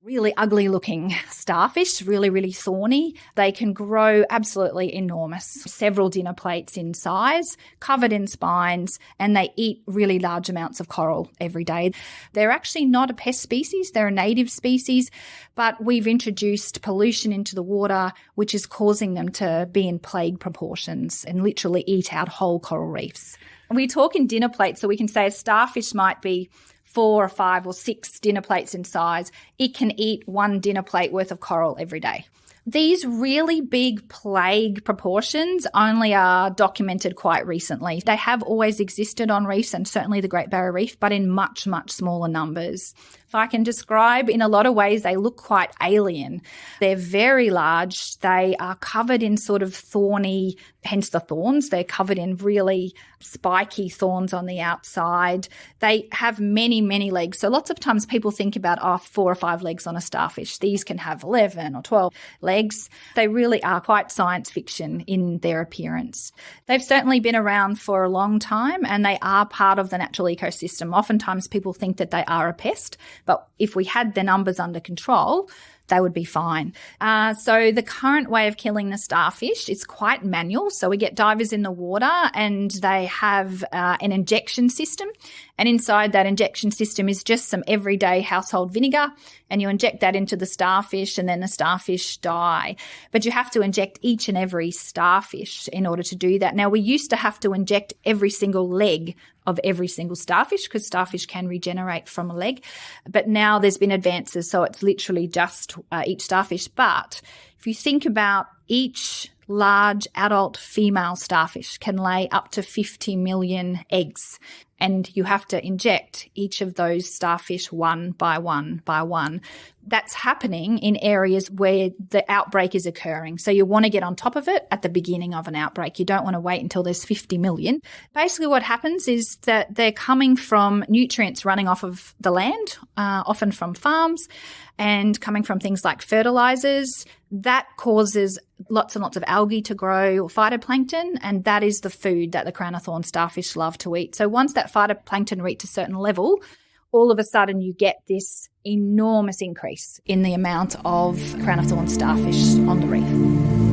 really ugly looking starfish, really, really thorny. They can grow absolutely enormous, several dinner plates in size, covered in spines, and they eat really large amounts of coral every day. They're actually not a pest species. They're a native species, but we've introduced pollution into the water, which is causing them to be in plague proportions and literally eat out whole coral reefs. And we talk in dinner plates, so we can say a starfish might be 4 or 5 or 6 dinner plates in size. It can eat 1 dinner plate worth of coral every day. These really big plague proportions only are documented quite recently. They have always existed on reefs and certainly the Great Barrier Reef, but in much, much smaller numbers. If I can describe, in a lot of ways, they look quite alien. They're very large. They are covered in sort of thorny, hence the thorns. They're covered in really spiky thorns on the outside. They have many, many legs. So lots of times people think about, 4 or 5 legs on a starfish. These can have 11 or 12 legs. They really are quite science fiction in their appearance. They've certainly been around for a long time and they are part of the natural ecosystem. Oftentimes people think that they are a pest, but if we had their numbers under control, they would be fine. So the current way of killing the starfish is quite manual. So we get divers in the water and they have an injection system. And inside that injection system is just some everyday household vinegar. And you inject that into the starfish and then the starfish die. But you have to inject each and every starfish in order to do that. Now, we used to have to inject every single leg of every single starfish because starfish can regenerate from a leg. But now there's been advances, so it's literally just each starfish. But if you think about each large adult female starfish can lay up to 50 million eggs. And you have to inject each of those starfish one by one by one. That's happening in areas where the outbreak is occurring. So you want to get on top of it at the beginning of an outbreak. You don't want to wait until there's 50 million. Basically what happens is that they're coming from nutrients running off of the land, often from farms, and coming from things like fertilizers. That causes lots and lots of algae to grow, or phytoplankton, and that is the food that the crown of thorns starfish love to eat. So once that phytoplankton reaches a certain level, all of a sudden you get this enormous increase in the amount of crown of thorns starfish on the reef.